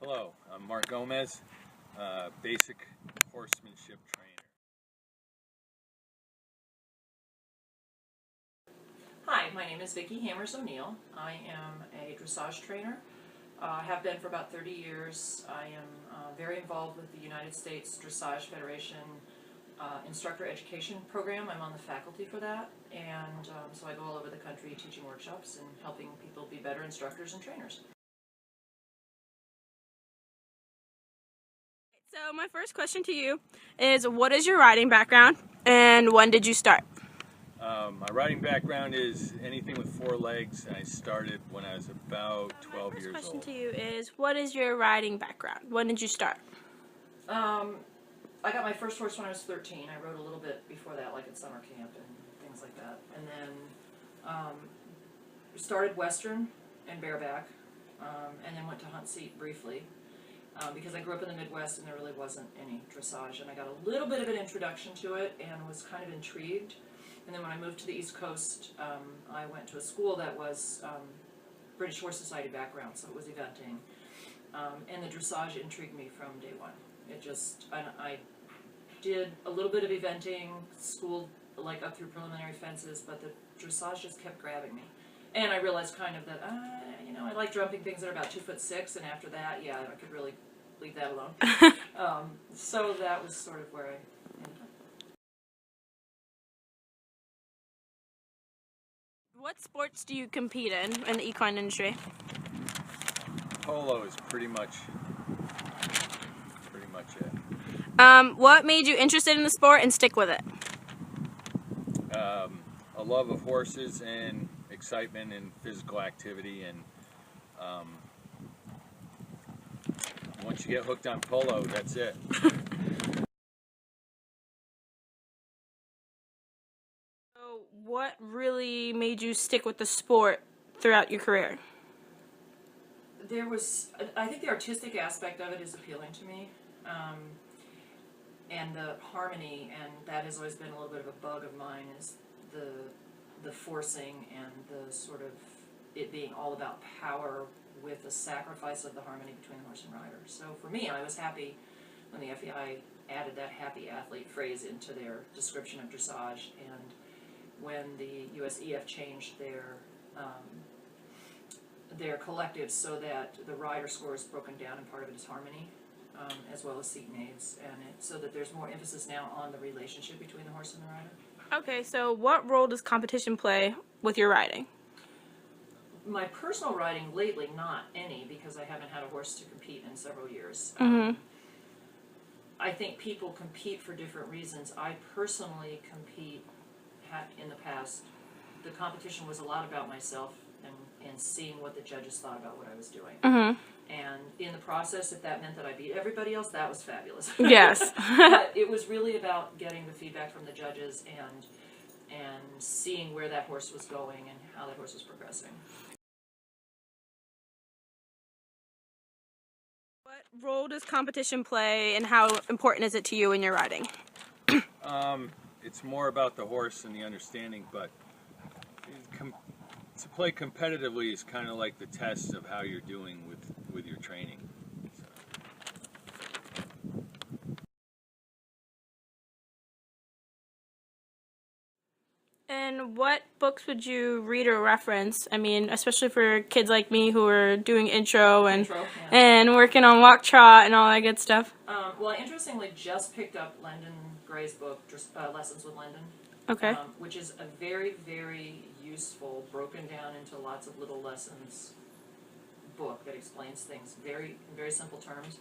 Hello, I'm Mark Gomez, basic horsemanship trainer. Hi, my name is Vicki Hammers O'Neill. I am a dressage trainer. I have been for about 30 years. I am very involved with the United States Dressage Federation instructor education program. I'm on the faculty for that, and so I go all over the country teaching workshops and helping people be better instructors and trainers. So my first question to you is, what is your riding background and when did you start? My riding background is anything with four legs. I started when I was about 12 years old. My first question to you is, what is your riding background? When did you start? I got my first horse when I was 13. I rode a little bit before that, like at summer camp and things like that. And then started Western and bareback, and then went to hunt seat briefly. Because I grew up in the Midwest and there really wasn't any dressage, and I got a little bit of an introduction to it and was kind of intrigued. And then when I moved to the East Coast, I went to a school that was British Horse Society background, so it was eventing. And the dressage intrigued me from day one. It just, I did a little bit of eventing, school like up through preliminary fences, but the dressage just kept grabbing me. And I realized kind of that, I like jumping things that are about 2'6", and after that, yeah, I could really leave that alone. So that was sort of where I ended up. What sports do you compete in the equine industry? Polo is pretty much it. What made you interested in the sport and stick with it? A love of horses and excitement and physical activity, and once you get hooked on polo, that's it. So what really made you stick with the sport throughout your career? I think the artistic aspect of it is appealing to me, and the harmony, and that has always been a little bit of a bug of mine, is the forcing and the sort of it being all about power with the sacrifice of the harmony between the horse and rider. So for me, I was happy when the FEI added that happy athlete phrase into their description of dressage, and when the USEF changed their collectives so that the rider score is broken down and part of it is harmony, as well as seat and aids, and so that there's more emphasis now on the relationship between the horse and the rider. Okay, so what role does competition play with your riding? My personal riding lately, not any, because I haven't had a horse to compete in several years. I think people compete for different reasons. I personally compete in the past. The competition was a lot about myself and seeing what the judges thought about what I was doing. And in the process, if that meant that I beat everybody else, that was fabulous. Yes. But it was really about getting the feedback from the judges and seeing where that horse was going and how that horse was progressing. What role does competition play and how important is it to you in your riding? It's more about the horse and the understanding, but to play competitively is kind of like the test of how you're doing with your training. And what books would you read or reference? I mean, especially for kids like me who are doing intro and working on walk trot and all that good stuff. Well, I interestingly just picked up Lyndon Gray's book, Lessons with Lyndon. Okay. Which is a very, very useful, broken down into lots of little lessons book that explains things in very simple terms.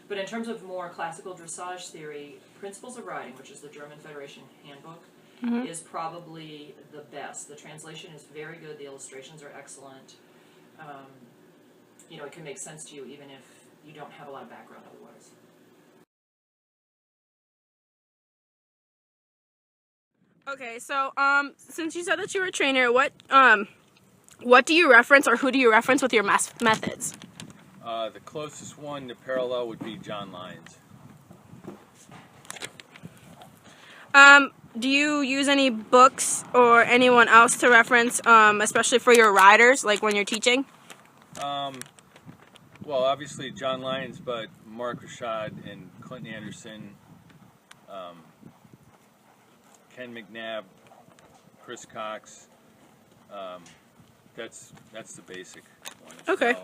But in terms of more classical dressage theory, Principles of Riding, which is the German Federation handbook, is probably the best. The translation is very good. The illustrations are excellent. It can make sense to you even if you don't have a lot of background otherwise. Okay, so since you said that you were a trainer, what do you reference or who do you reference with your methods? The closest one to parallel would be John Lyons. Do you use any books or anyone else to reference, especially for your riders, like when you're teaching? Well, obviously John Lyons, but Mark Rashad and Clinton Anderson, Ken McNabb, Chris Cox. That's the basic one. Okay.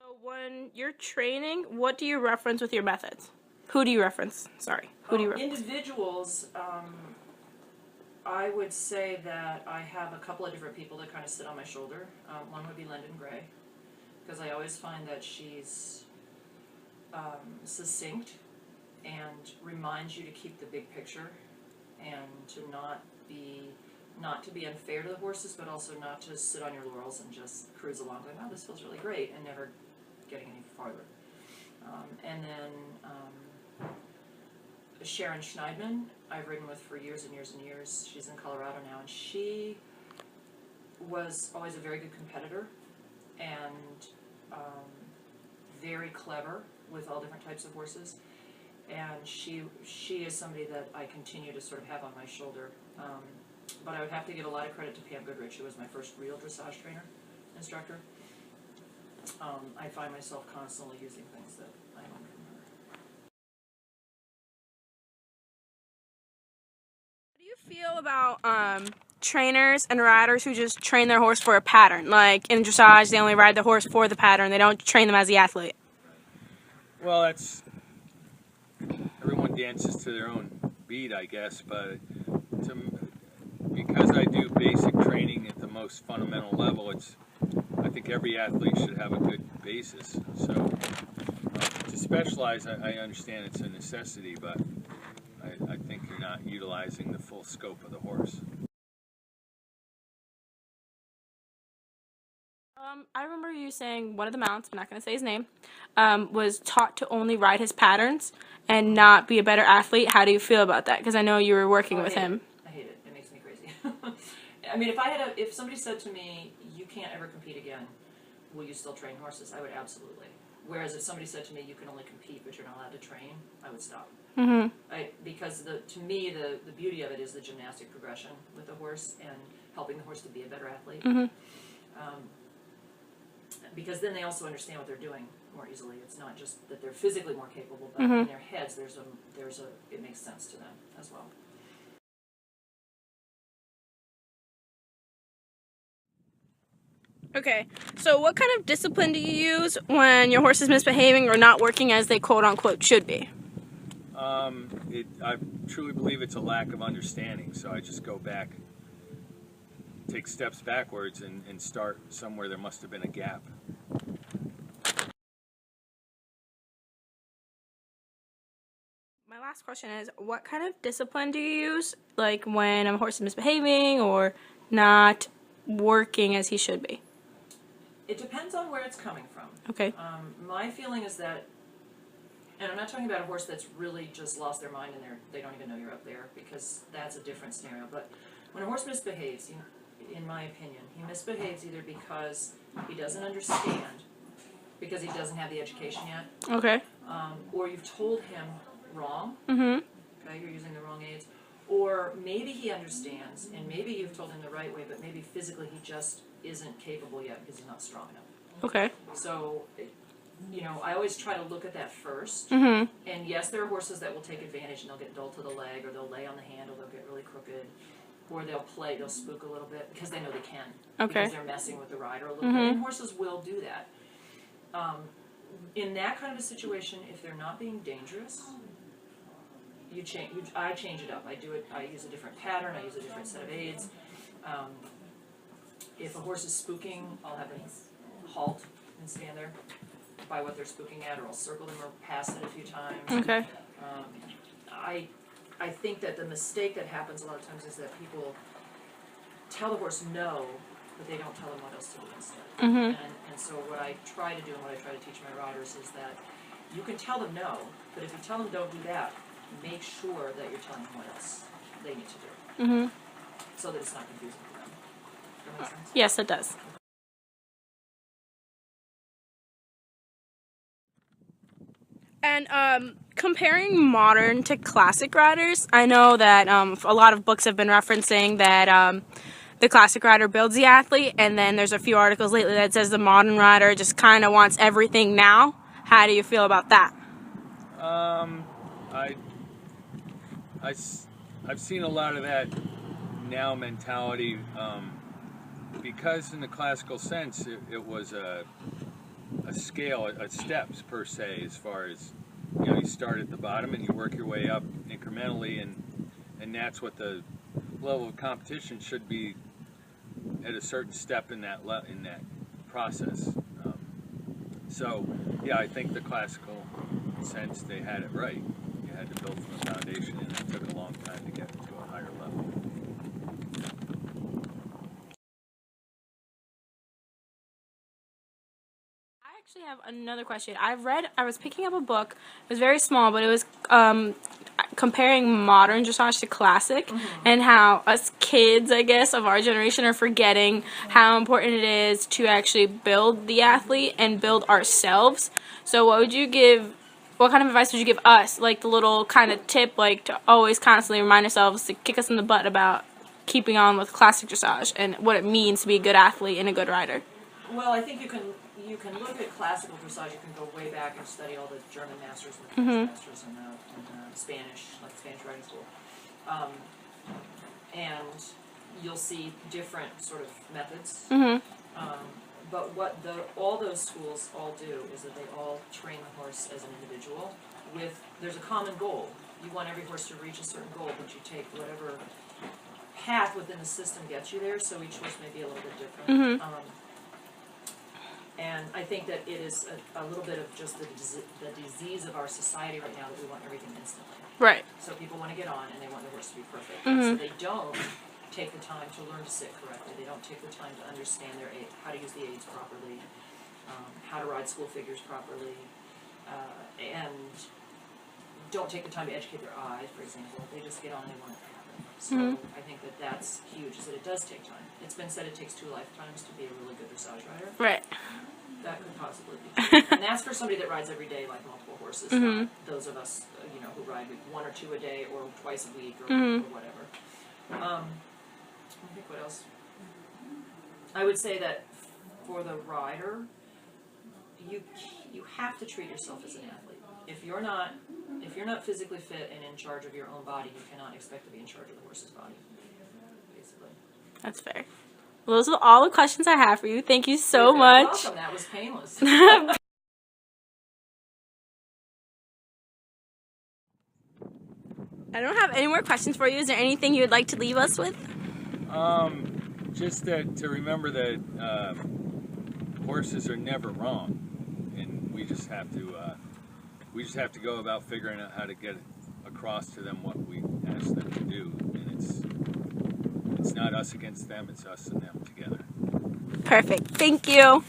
So when you're training, what do you reference with your methods? Who do you reference? Sorry. Who do you reference? Individuals, I would say that I have a couple of different people that kind of sit on my shoulder. One would be Lyndon Gray, because I always find that she's succinct and reminds you to keep the big picture and to not to be unfair to the horses, but also not to sit on your laurels and just cruise along going, oh, this feels really great, and never getting any farther. And then Sharon Schneidman, I've ridden with for years and years and years. She's in Colorado now, and she was always a very good competitor and very clever with all different types of horses. And she is somebody that I continue to sort of have on my shoulder. But I would have to give a lot of credit to Pam Goodrich, who was my first real dressage instructor. I find myself constantly using things that I learned from her. How do you feel about trainers and riders who just train their horse for a pattern? Like in dressage, they only ride the horse for the pattern. They don't train them as the athlete. Well, that's everyone dances to their own beat, I guess. But because I do basic training at the most fundamental level, I think every athlete should have a good basis. So to specialize, I understand it's a necessity, but I think you're not utilizing the full scope of the horse. I remember you saying one of the mounts, I'm not going to say his name, was taught to only ride his patterns and not be a better athlete. How do you feel about that? Because I know you were working with him. I hate it. It makes me crazy. I mean, if somebody said to me, you can't ever compete again, will you still train horses? I would absolutely. Whereas if somebody said to me, you can only compete but you're not allowed to train, I would stop. Mm-hmm. Because to me, the beauty of it is the gymnastic progression with the horse and helping the horse to be a better athlete. Mm-hmm. Because then they also understand what they're doing more easily. It's not just that they're physically more capable, but Mm-hmm. in their heads, it makes sense to them as well. Okay, so what kind of discipline do you use when your horse is misbehaving or not working as they quote-unquote should be? I truly believe it's a lack of understanding, so I just go back, take steps backwards, and start somewhere there must have been a gap. My last question is, what kind of discipline do you use, like when a horse is misbehaving or not working as he should be? It depends on where it's coming from. Okay. My feeling is that, and I'm not talking about a horse that's really just lost their mind and they don't even know you're up there, because that's a different scenario. But when a horse misbehaves, in my opinion, he misbehaves either because he doesn't understand, because he doesn't have the education yet, Okay. or you've told him wrong. Mm-hmm. Okay, you're using the wrong aids, or maybe he understands and maybe you've told him the right way, but maybe physically he just isn't capable yet because he's not strong enough. Okay. So, I always try to look at that first. Mm-hmm. And yes, there are horses that will take advantage and they'll get dull to the leg, or they'll lay on the handle, they'll get really crooked, or they'll spook a little bit because they know they can. Okay. Because they're messing with the rider a little Mm-hmm. bit. And horses will do that. In that kind of a situation, if they're not being dangerous, I change it up. I use a different pattern, I use a different set of aids. If a horse is spooking, I'll have them halt and stand there by what they're spooking at, or I'll circle them or pass it a few times. Okay. I think that the mistake that happens a lot of times is that people tell the horse no, but they don't tell them what else to do instead. Mm-hmm. And so what I try to do and what I try to teach my riders is that you can tell them no, but if you tell them don't do that, make sure that you're telling them what else they need to do, Mm-hmm. so that it's not confusing for them. Does that make sense? Yes, it does. And comparing modern to classic riders, I know that a lot of books have been referencing that the classic rider builds the athlete, and then there's a few articles lately that says the modern rider just kind of wants everything now. How do you feel about that? I I've seen a lot of that now mentality, because in the classical sense it was a scale, steps per se, as far as, you know, you start at the bottom and you work your way up incrementally, and that's what the level of competition should be, at a certain step in that process. So yeah, I think the classical sense, they had it right. You had to build from a foundation, and it took a long time to get to a higher level. I actually have another question. I was picking up a book. It was very small, but it was comparing modern dressage to classic, and how us kids, I guess, of our generation are forgetting how important it is to actually build the athlete and build ourselves. So what kind of advice would you give us, like the little kind of tip, like to always constantly remind ourselves to kick us in the butt about keeping on with classic dressage and what it means to be a good athlete and a good rider? Well, I think you can look at classical dressage. You can go way back and study all the German masters, the French masters, and the Spanish, like Spanish riding school, and you'll see different sort of methods. But what all those schools all do is that they all train the horse as an individual. There's a common goal. You want every horse to reach a certain goal, but you take whatever path within the system gets you there. So each horse may be a little bit different. And I think that it is a little bit of just the disease of our society right now, that we want everything instantly. Right. So people want to get on, and they want the horse to be perfect. So they don't take the time to learn to sit correctly. They don't take the time to understand their aid, how to use the aids properly, how to ride school figures properly, and don't take the time to educate their eyes, for example. They just get on and they want it to happen. So I think that that's huge, is that it does take time. It's been said it takes 2 lifetimes to be a really good dressage rider. Right. That could possibly be true. And that's for somebody that rides every day, like multiple horses, not those of us, who ride 1 or 2 a day, or twice a week, or whatever. I think what else? I would say that for the rider, you have to treat yourself as an athlete. If you're not physically fit and in charge of your own body, you cannot expect to be in charge of the horse's body, basically. That's fair. Well, those are all the questions I have for you. Thank you so You're much. welcome. That was painless. I don't have any more questions for you. Is there anything you would like to leave us with? Just to remember that horses are never wrong, and we just have to go about figuring out how to get across to them what we ask them to do, and it's not us against them; it's us and them together. Perfect. Thank you.